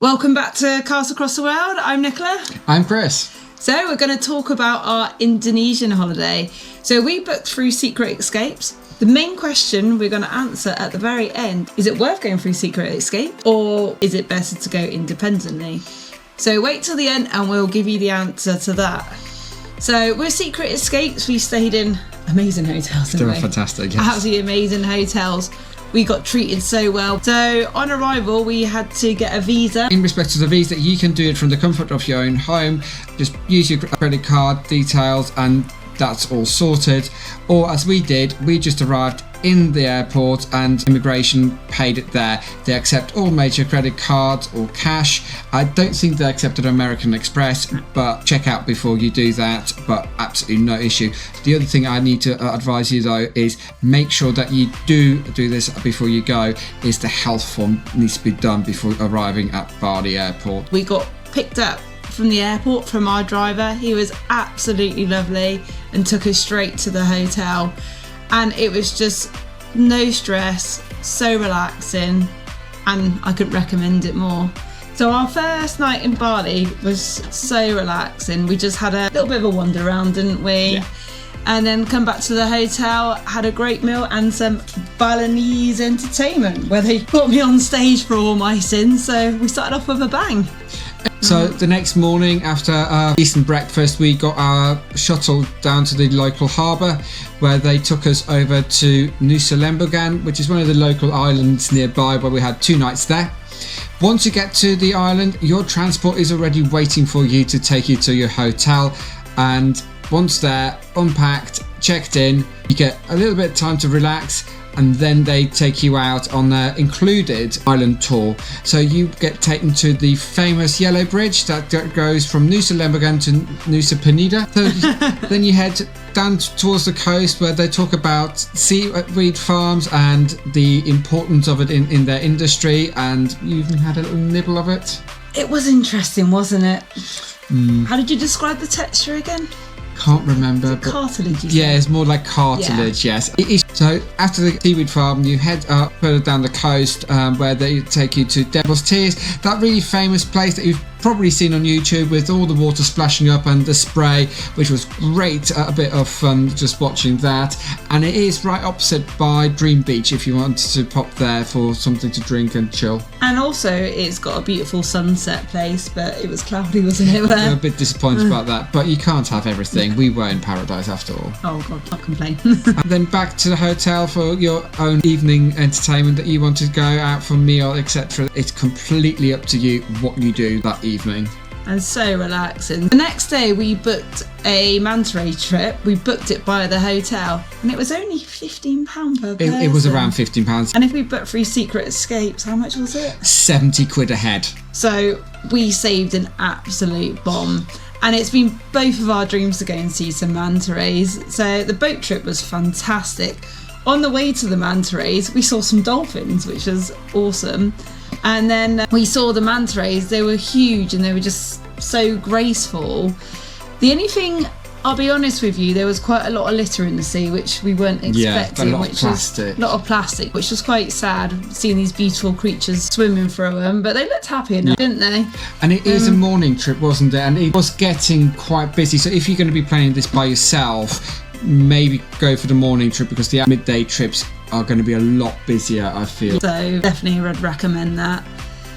Welcome back to Cast Across the World. I'm Nicola. I'm Chris. So we're going to talk about our Indonesian holiday. So we booked through Secret Escapes. The main question we're going to answer at the very end, is it worth going through Secret Escape or is it better to go independently? So wait till the end and we'll give you the answer to that. So with Secret Escapes, we stayed in amazing hotels. They were fantastic, yes. Absolutely amazing hotels. We got treated so well. So on arrival, we had to get a visa. In respect to the visa, you can do it from the comfort of your own home. Just use your credit card details and that's all sorted. Or as we did, we just arrived in the airport and immigration paid it there. They accept all major credit cards or cash. I don't think they accepted American Express, but check out before you do that, but absolutely no issue. The other thing I need to advise you though is make sure that you do this before you go, is the health form needs to be done before arriving at Bali airport. We got picked up from the airport from our driver. He was absolutely lovely and took us straight to the hotel. And it was just no stress, so relaxing, and I couldn't recommend it more. So our first night in Bali was so relaxing. We just had a little bit of a wander around, didn't we? Yeah. And then come back to the hotel, had a great meal and some Balinese entertainment where they put me on stage for all my sins. So we started off with a bang. So the next morning after a decent breakfast, we got our shuttle down to the local harbour where they took us over to Nusa Lembongan, which is one of the local islands nearby, where we had 2 nights there. Once you get to the island, your transport is already waiting for you to take you to your hotel, and once there, unpacked, checked in, you get a little bit of time to relax, and then they take you out on their included island tour. So you get taken to the famous yellow bridge that goes from Nusa Lembongan to Nusa Penida. So then you head down towards the coast where they talk about seaweed farms and the importance of it in their industry, and you even had a little nibble of it. It was interesting, wasn't it? How did you describe the texture again? Can't remember. Cartilage, you yeah, said? it's more like cartilage, yes. It is. So after the seaweed farm, you head up further down the coast where they take you to Devil's Tears, that really famous place that you've probably seen on YouTube with all the water splashing up and the spray, which was great. A bit of fun just watching that. And it is right opposite by Dream Beach if you want to pop there for something to drink and chill. And also it's got a beautiful sunset place, but it was cloudy, wasn't it? I'm a bit disappointed about that, but you can't have everything. We were in paradise after all. Oh God, can't complain. And then back to the hotel for your own evening entertainment that you want to go out for a meal, etc. It's completely up to you what you do that evening. And so relaxing. The next day we booked a Manta Rays trip. We booked it by the hotel and it was only £15 per person. It was around £15. And if we booked through Secret Escapes, how much was it? 70 quid a head. So we saved an absolute bomb. And it's been both of our dreams to go and see some Manta Rays. So the boat trip was fantastic. On the way to the Manta Rays, we saw some dolphins, which was awesome. And then we saw the Manta Rays. They were huge and they were just so graceful. The only thing, I'll be honest with you, there was quite a lot of litter in the sea, which we weren't expecting. A lot of plastic. A lot of plastic, which was quite sad, seeing these beautiful creatures swimming through them. But they looked happy enough, didn't they? And it is a morning trip, wasn't it? And it was getting quite busy. So if you're going to be planning this by yourself, maybe go for the morning trip, because the midday trips are going to be a lot busier, I feel. So definitely would recommend that.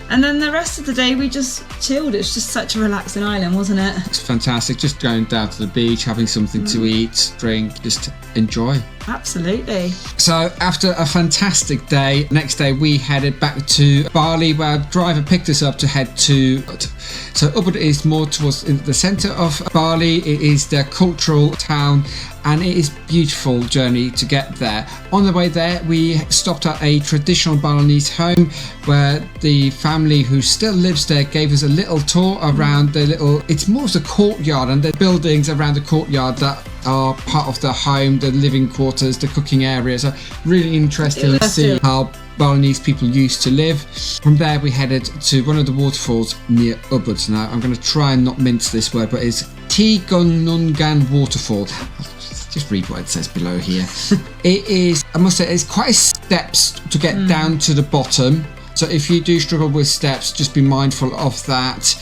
And then the rest of the day we just chilled. It's just such a relaxing island, wasn't it? It's fantastic, just going down to the beach, having something to eat, drink, just enjoy. Absolutely. So after a fantastic day, next day we headed back to Bali, where our driver picked us up to head to Ubud. So Ubud is more towards the centre of Bali. It is their cultural town and it is a beautiful journey to get there. On the way there we stopped at a traditional Balinese home where the family who still lives there gave us a little tour around the little, it's more of a courtyard, and the buildings around the courtyard that are part of the home, the living quarters, the cooking areas. So really interesting to see how Balinese people used to live. From there we headed to one of the waterfalls near Ubud. Now I'm going to try and not mince this word, but it's Tigunungan Waterfall. Just read what it says below here. It is, I must say, it's quite a steps to get down to the bottom. So if you do struggle with steps, just be mindful of that.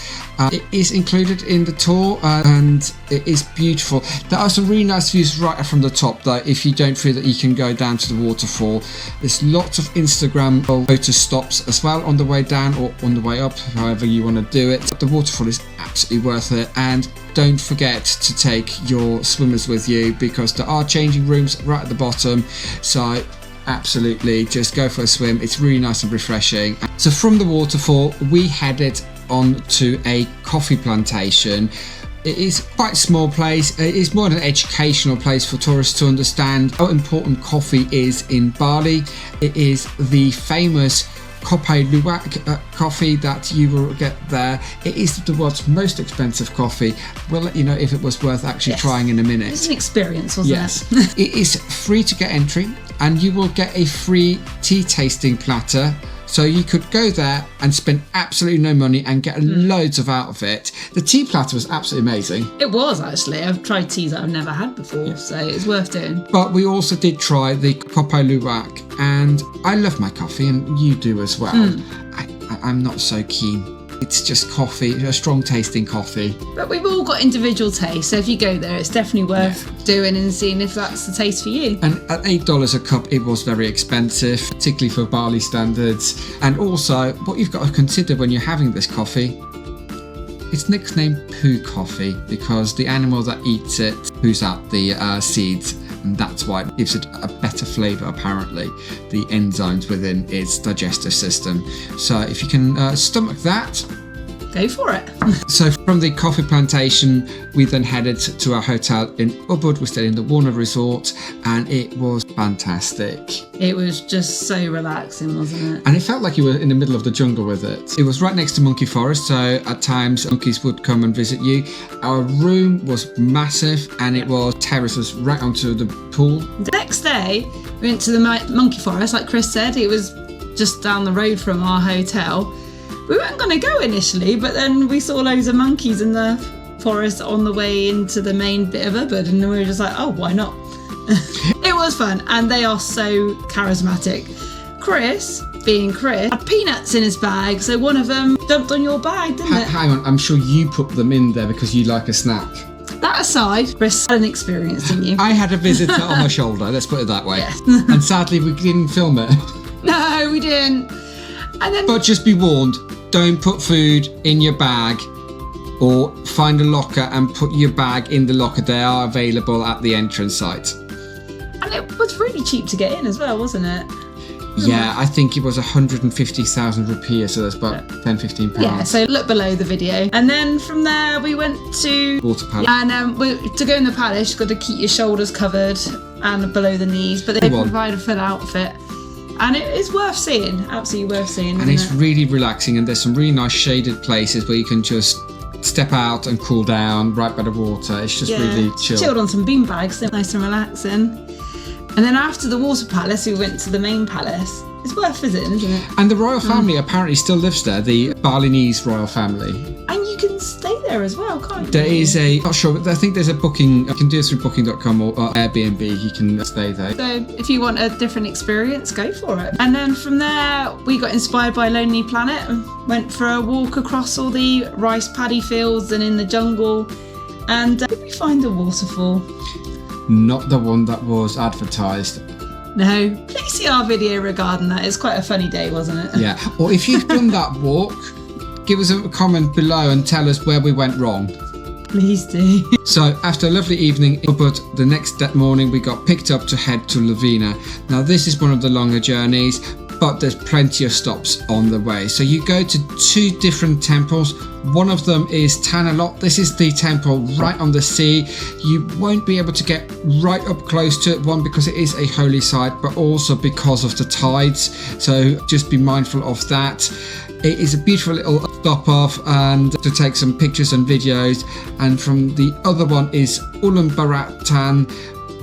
It is included in the tour and it is beautiful. There are some really nice views right from the top though, if you don't feel that you can go down to the waterfall. There's lots of Instagram photo stops as well on the way down or on the way up, however you want to do it. The waterfall is absolutely worth it, and don't forget to take your swimmers with you because there are changing rooms right at the bottom. So absolutely just go for a swim. It's really nice and refreshing. So from the waterfall we headed on to a coffee plantation. It is quite a small place. It is more an educational place for tourists to understand how important coffee is in Bali. It is the famous Kopi Luwak coffee that you will get there. It is the world's most expensive coffee. We'll let you know if it was worth actually trying in a minute. It's an experience, wasn't it? It is free to get entry and you will get a free tea tasting platter. So you could go there and spend absolutely no money and get loads out of it. The tea platter was absolutely amazing. It was actually. I've tried teas that I've never had before, so it's worth doing. But we also did try the Kopi Luwak, and I love my coffee, and you do as well. I'm not so keen. It's just coffee, a strong tasting coffee. But we've all got individual tastes, so if you go there, it's definitely worth doing and seeing if that's the taste for you. And at $8 a cup, it was very expensive, particularly for Bali standards. And also, what you've got to consider when you're having this coffee, it's nicknamed poo coffee because the animal that eats it poos out the seeds. And that's why it gives it a better flavour, apparently, the enzymes within its digestive system. So if you can stomach that, go for it. So from the coffee plantation, we then headed to our hotel in Ubud. We stayed in the Warner Resort and it was fantastic. It was just so relaxing, wasn't it? And it felt like you were in the middle of the jungle with it. It was right next to Monkey Forest, so at times monkeys would come and visit you. Our room was massive and it was terraces right onto the pool. The next day, we went to the Monkey Forest, like Chris said. It was just down the road from our hotel. We weren't going to go initially, but then we saw loads of monkeys in the forest on the way into the main bit of Ubud, and we were just like, oh, why not? It was fun, and they are so charismatic. Chris, being Chris, had peanuts in his bag, so one of them dumped on your bag, didn't it? Hang on, I'm sure you put them in there because you like a snack. That aside, Chris had an experience, didn't you? I had a visitor on my shoulder, let's put it that way. Yes. And sadly, we didn't film it. No, we didn't. And then, but just be warned, don't put food in your bag or find a locker and put your bag in the locker. They are available at the entrance site. And it was really cheap to get in as well, wasn't it? Yeah, I think it was 150,000 rupiah, so that's about £10-15. Yeah, so look below the video. And then from there we went to Water Palace. And to go in the palace, you've got to keep your shoulders covered and below the knees, but they provide a full outfit. And it is worth seeing, absolutely worth seeing. And it's really relaxing, and there's some really nice shaded places where you can just step out and cool down right by the water. It's just really chill. Chilled on some bean bags, so nice and relaxing. And then after the water palace, we went to the main palace. It's worth visiting, isn't it? And the royal family apparently still lives there, the Balinese royal family. And you can stay there as well, can't you? There is not sure, but I think there's a booking. You can do it through booking.com or Airbnb. You can stay there. So if you want a different experience, go for it. And then from there, we got inspired by Lonely Planet and went for a walk across all the rice paddy fields and in the jungle. And did we find a waterfall? Not the one that was advertised. No. Please see our video regarding that. It's quite a funny day, wasn't it? Yeah. Or if you've done that walk, give us a comment below and tell us where we went wrong. Please do. So after a lovely evening in Ubud, the next morning we got picked up to head to Lovina. Now this is one of the longer journeys, but there's plenty of stops on the way. So you go to two different temples. One of them is Tanalot. This is the temple right on the sea. You won't be able to get right up close to it, one because it is a holy site, but also because of the tides. So just be mindful of that. It is a beautiful little stop off and to take some pictures and videos. And from the other one is Ulumbaratan,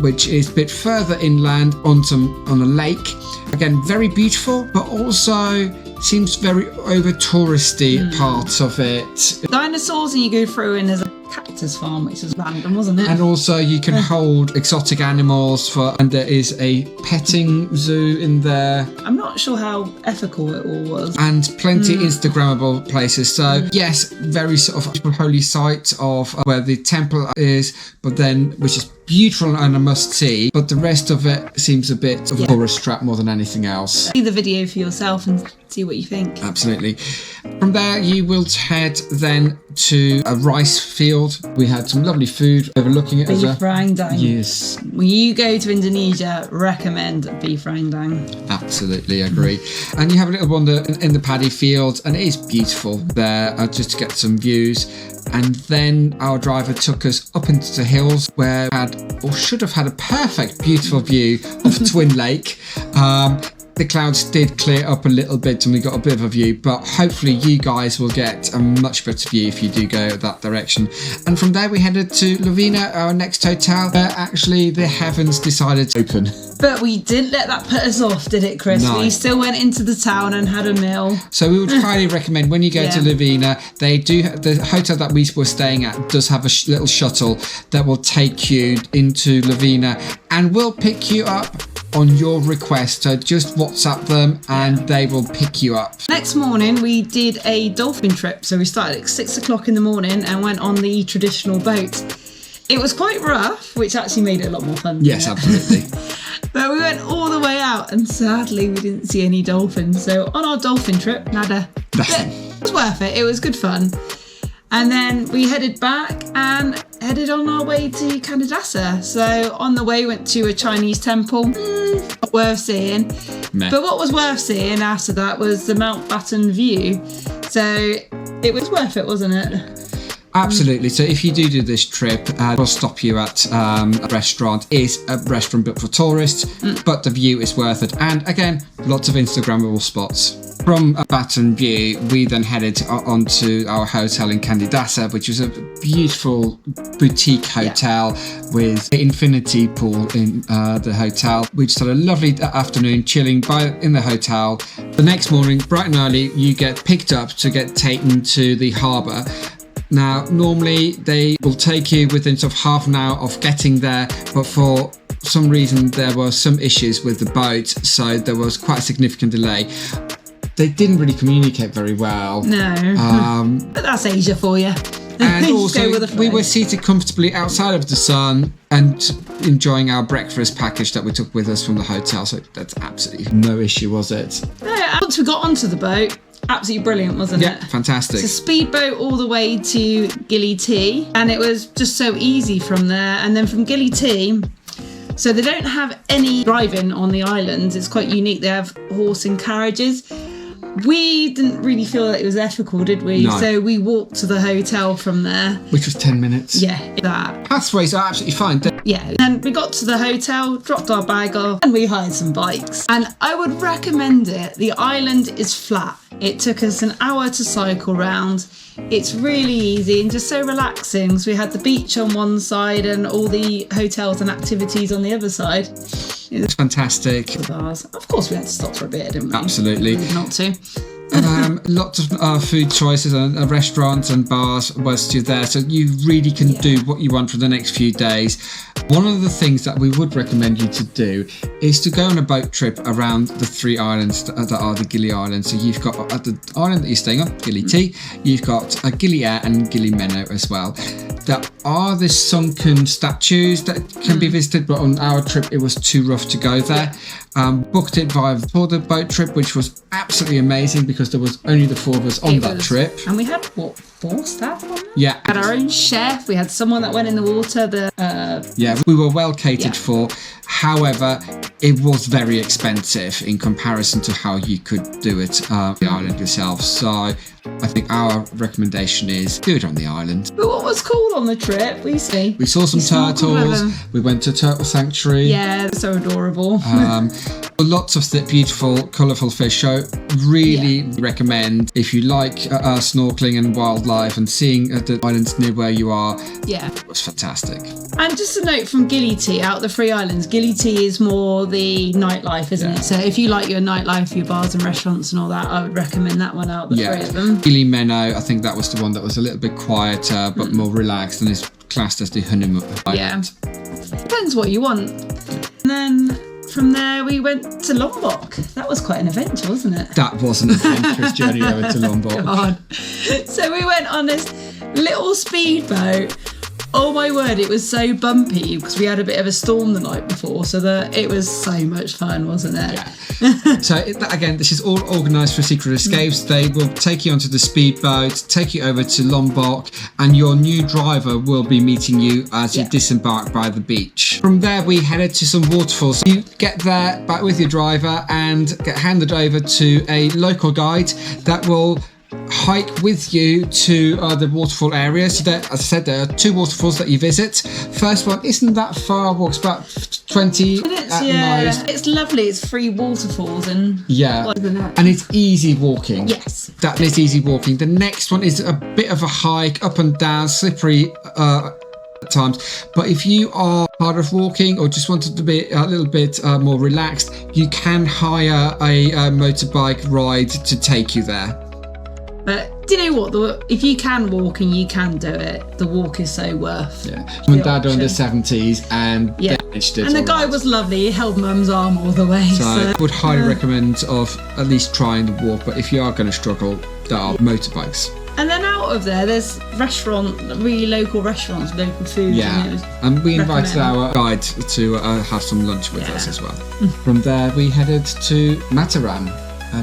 which is a bit further inland on a lake. Again, very beautiful, but also seems very over touristy parts of it. Dinosaurs, and you go through and there's a cactus farm, which is random, wasn't it? And also you can hold exotic animals and there is a petting zoo in there. I'm not not sure how ethical it all was. And plenty Instagrammable places. So yes, very sort of holy site of where the temple is, but then which is beautiful and a must see, but the rest of it seems a bit of a tourist trap more than anything else. See the video for yourself and see what you think. Absolutely. From there you will head then to a rice field. We had some lovely food overlooking it. Beef rendang. Yes. When you go to Indonesia, recommend beef rendang. Absolutely agree. And you have a little wander in the paddy field, and it is beautiful there, just to get some views. And then our driver took us up into the hills where we had, or should have had, a perfect, beautiful view of Twin Lake. The clouds did clear up a little bit and we got a bit of a view, but hopefully you guys will get a much better view if you do go that direction. And from there we headed to Lovina, our next hotel, where actually the heavens decided to open. But we didn't let that put us off, did it, Chris? No. We still went into the town and had a meal. So we would highly recommend when you go to Lovina, they do, the hotel that we were staying at does have a little shuttle that will take you into Lovina and will pick you up on your request. So just WhatsApp them and they will pick you up. Next morning we did a dolphin trip. So we started at 6 o'clock in the morning and went on the traditional boat. It was quite rough, which actually made it a lot more fun. Yes, absolutely. But we went all the way out and sadly we didn't see any dolphins. So on our dolphin trip, nada. It was worth it. It was good fun. And then we headed back and headed on our way to Candidasa. So on the way we went to a Chinese temple. Not worth seeing. Meh. But what was worth seeing after that was the Mountbatten view. So it was worth it, wasn't it? Absolutely. So if you do this trip, we'll stop you at a restaurant. It's a restaurant built for tourists, but the view is worth it. And again, lots of Instagrammable spots. From Baton View, we then headed on to our hotel in Candidasa, which was a beautiful boutique hotel with an infinity pool in the hotel. We just had a lovely afternoon chilling in the hotel. The next morning, bright and early, you get picked up to get taken to the harbour. Now, normally they will take you within sort of half an hour of getting there, but for some reason there were some issues with the boat, so there was quite a significant delay. They didn't really communicate very well. No. But that's Asia for you. And Just go with also, the we flow. were seated comfortably outside of the sun and enjoying our breakfast package that we took with us from the hotel, so that's absolutely no issue, was it? Yeah, once we got onto the boat, absolutely brilliant, wasn't it? Yeah, fantastic. It's a speedboat all the way to Gili T, and it was just so easy from there. And then from Gili T, so they don't have any driving on the island. It's quite unique. They have horse and carriages. We didn't really feel that it was ethical, did we? No. So we walked to the hotel from there. Which was 10 minutes. Yeah, that. Pathways are absolutely fine. Yeah, and we got to the hotel, dropped our bag off, and we hired some bikes. And I would recommend it. The island is flat. It took us an hour to cycle round. It's really easy and just so relaxing. So we had the beach on one side and all the hotels and activities on the other side. It's fantastic. The bars. Of course, we had to stop for a bit, didn't we? Absolutely. Not to. Lots of food choices and restaurants and bars whilst you're there, so you really can do what you want for the next few days. One of the things that we would recommend you to do is to go on a boat trip around the 3 islands that are the Gili Islands. So you've got at the island that you're staying on, Gili T, you've got Gili Air and Gili Meno as well. There are the sunken statues that can be visited, but on our trip it was too rough to go there. Booked it for the boat trip, which was absolutely amazing because there was only the 4 of us on that trip. And we had, 4 staff on there? Yeah. We had our own chef. We had someone that went in the water. Yeah, we were well catered for. However, it was very expensive in comparison to how you could do it the island yourself. So I think our recommendation is do it on the island. But what was cool on the trip? We saw some turtles. We went to a turtle sanctuary. Yeah, they're so adorable. Lots of beautiful, colourful fish. So really recommend if you like snorkeling and wildlife and seeing the islands near where you are. Yeah, it was fantastic. And just a note from Gili T, out of the 3 islands, Gili T is more the nightlife, isn't it? So if you like your nightlife, your bars and restaurants and all that, I would recommend that one out of the 3 of them. Gili Meno, I think that was the one that was a little bit quieter but more relaxed and is classed as the honeymoon island. Yeah, depends what you want. And then from there we went to Lombok. That was quite an adventure, wasn't it? That was an adventurous journey over to Lombok. God. So we went on this little speedboat. Oh my word, it was so bumpy because we had a bit of a storm the night before, so that it was so much fun, wasn't it? Yeah. So again, this is all organised for Secret Escapes. They will take you onto the speedboat, take you over to Lombok, and your new driver will be meeting you as you disembark by the beach. From there, we headed to some waterfalls. You get there back with your driver and get handed over to a local guide that will hike with you to the waterfall area. So there, as I said, there are 2 waterfalls that you visit. First one isn't that far, walks about 20 minutes, at most. It's lovely. It's free waterfalls and and it's easy walking. Yes, that is easy walking. The next one is a bit of a hike, up and down, slippery at times. But if you are hard of walking or just wanted to be a little bit more relaxed, you can hire a motorbike ride to take you there. But do you know what? If you can walk and you can do it, the walk is so worth. Yeah, Mum and Dad are in their 70s and they managed it. And the guy was lovely. He held Mum's arm all the way. So I would highly recommend of at least trying the walk. But if you are going to struggle, there are motorbikes. And then out of there's really local restaurants, local food. Yeah, and we invited our guide to have some lunch with us as well. From there, we headed to Mataram,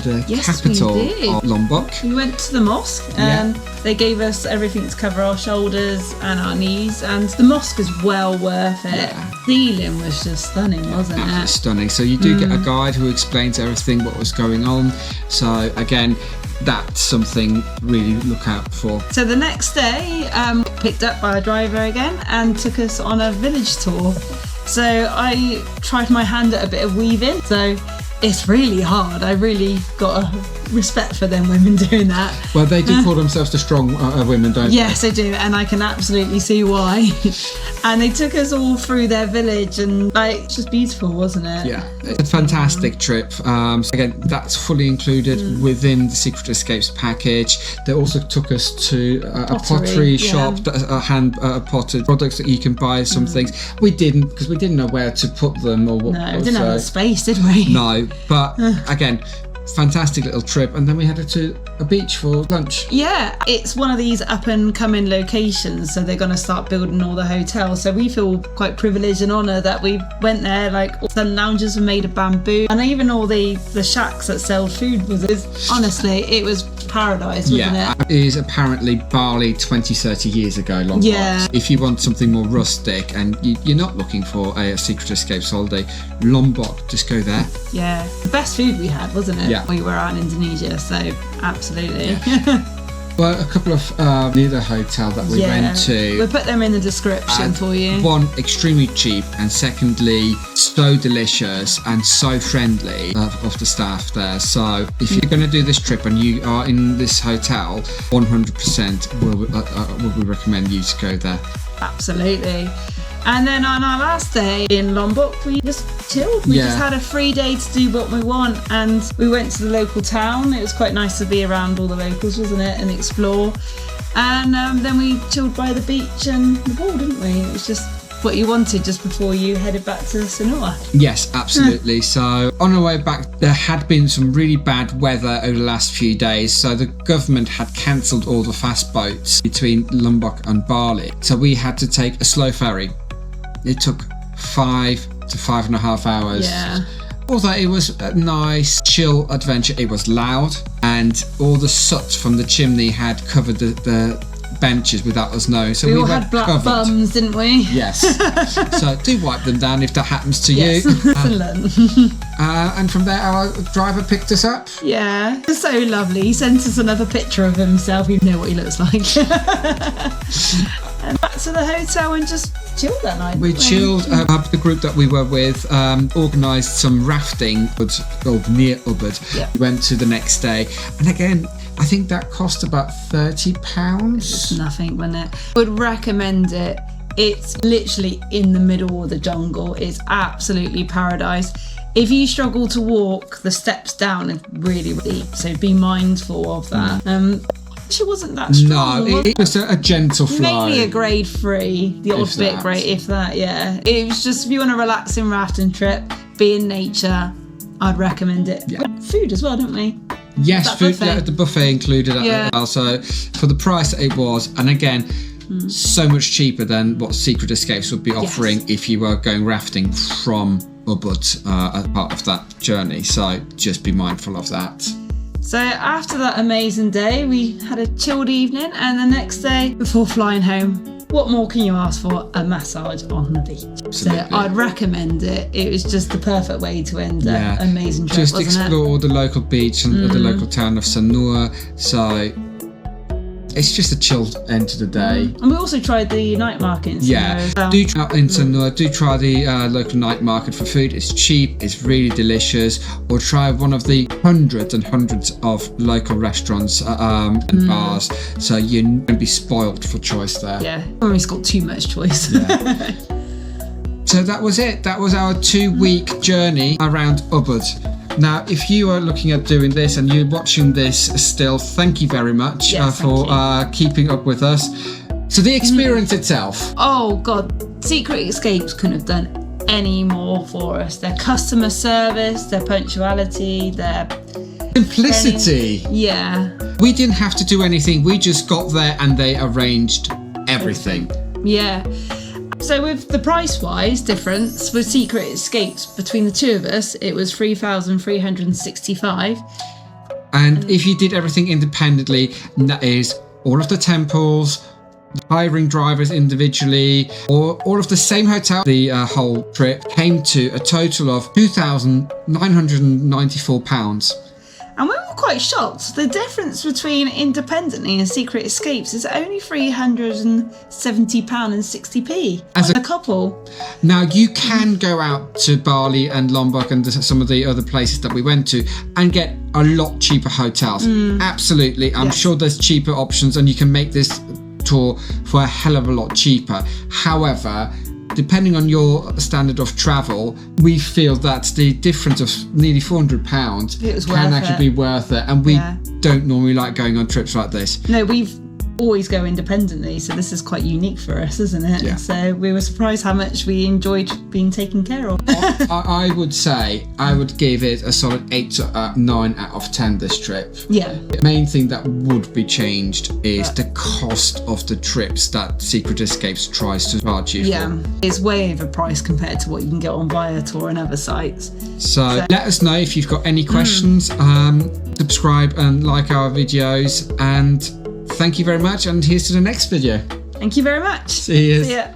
the capital of Lombok. We went to the mosque and they gave us everything to cover our shoulders and our knees, and the mosque is well worth it. The ceiling was just stunning, wasn't it? Stunning. So you do get a guide who explains everything, what was going on. So again, that's something really look out for. So the next day, picked up by a driver again and took us on a village tour. So I tried my hand at a bit of weaving. So it's really hard. I really got a respect for them women doing that. Well, they do call themselves the strong women, don't they? Yes, they do, and I can absolutely see why. And they took us all through their village, and it's just beautiful, wasn't it? Yeah, it's a fantastic trip. So again, that's fully included within the Secret Escapes package. They also took us to a pottery shop, hand potted products that you can buy. Some things we didn't, because we didn't know where to put them or what. No, we didn't have the space, did we? No, but again, fantastic little trip. And then we headed to a beach for lunch. Yeah, it's one of these up and coming locations, so they're going to start building all the hotels. So we feel quite privileged and honoured that we went there. Like, all the lounges were made of bamboo, and even all the shacks that sell food honestly, it was paradise, wasn't it? It is apparently Bali 20-30 years ago, Lombok. Yeah. If you want something more rustic and you're not looking for a Secret Escapes holiday, Lombok, just go there. Yeah, the best food we had, wasn't it? Yeah. We were out in Indonesia, so absolutely. Yeah. Well, a couple of near the hotel that we went to. We'll put them in the description for you. One, extremely cheap, and secondly, so delicious and so friendly of the staff there. So if you're going to do this trip and you are in this hotel, 100% will we recommend you to go there. Absolutely. And then on our last day in Lombok, we just chilled. We just had a free day to do what we want, and we went to the local town. It was quite nice to be around all the locals, wasn't it, and explore. And then we chilled by the beach and the pool, didn't we? It was just what you wanted just before you headed back to Sanur. Yes, absolutely. So on our way back, there had been some really bad weather over the last few days, so the government had cancelled all the fast boats between Lombok and Bali. So we had to take a slow ferry. It took 5 to 5.5 hours. Yeah. Although it was a nice, chill adventure, it was loud, and all the soot from the chimney had covered the benches without us knowing. So we all had black bums, didn't we? Yes. So do wipe them down if that happens to you. Excellent. And from there, our driver picked us up. Yeah, it was so lovely. He sent us another picture of himself. You know what he looks like. And back to the hotel and just chilled that night. We chilled. The group that we were with organised some rafting near Ubud. Yeah. We went to the next day, and again, I think that cost about £30. It's nothing, wasn't it? I would recommend it. It's literally in the middle of the jungle. It's absolutely paradise. If you struggle to walk, the steps down are really steep, so be mindful of that. She wasn't that strong. No, it was a gentle flow. Maybe a grade 3, the odd bit grade, if that, yeah. It was just, if you want a relaxing rafting trip, be in nature. I'd recommend it. Yeah. Food as well, don't we? Yes, That food. buffet. Yeah, the buffet included that Yeah. as well. So for the price that it was, and again, so much cheaper than what Secret Escapes would be offering if you were going rafting from Ubud as part of that journey. So just be mindful of that. So after that amazing day, we had a chilled evening, and the next day, before flying home, what more can you ask for? A massage on the beach. Absolutely. So I'd recommend it. It was just the perfect way to end an amazing trip, Just wasn't explore the local beach and the local town of Sanur. So it's just a chilled end to the day. And we also tried the night market in Sanur as well. Do try in Sanur. Do try the local night market for food. It's cheap. It's really delicious. Or try one of the hundreds and hundreds of local restaurants and bars. So you're going to be spoilt for choice there. Yeah, almost got too much choice. Yeah. So that was it. That was our 2-week journey around Ubud. Now, if you are looking at doing this and you're watching this still, thank you very much for keeping up with us. So the experience itself. Oh God, Secret Escapes couldn't have done any more for us. Their customer service, their punctuality, their Simplicity. Yeah. We didn't have to do anything. We just got there and they arranged everything. Yeah. So with the price-wise difference with Secret Escapes between the two of us, it was 3,365. And if you did everything independently, that is all of the temples, hiring drivers individually, or all of the same hotel, the whole trip came to a total of £2,994. And we were quite shocked. The difference between independently and Secret Escapes is only £370 and 60p As a couple. Now, you can go out to Bali and Lombok and some of the other places that we went to and get a lot cheaper hotels. Absolutely. I'm sure there's cheaper options and you can make this tour for a hell of a lot cheaper. However, depending on your standard of travel, we feel that the difference of nearly £400 can actually be worth it. And we don't normally like going on trips like this. No, we've always go independently, so this is quite unique for us, isn't it? Yeah. So we were surprised how much we enjoyed being taken care of. I would say I would give it a solid 8 to 9 out of 10 this trip. Yeah. The main thing that would be changed is the cost of the trips that Secret Escapes tries to charge you for. It's way overpriced compared to what you can get on Viator and other sites. So let us know if you've got any questions. Subscribe and like our videos, and thank you very much, and here's to the next video. Thank you very much. See you. See ya.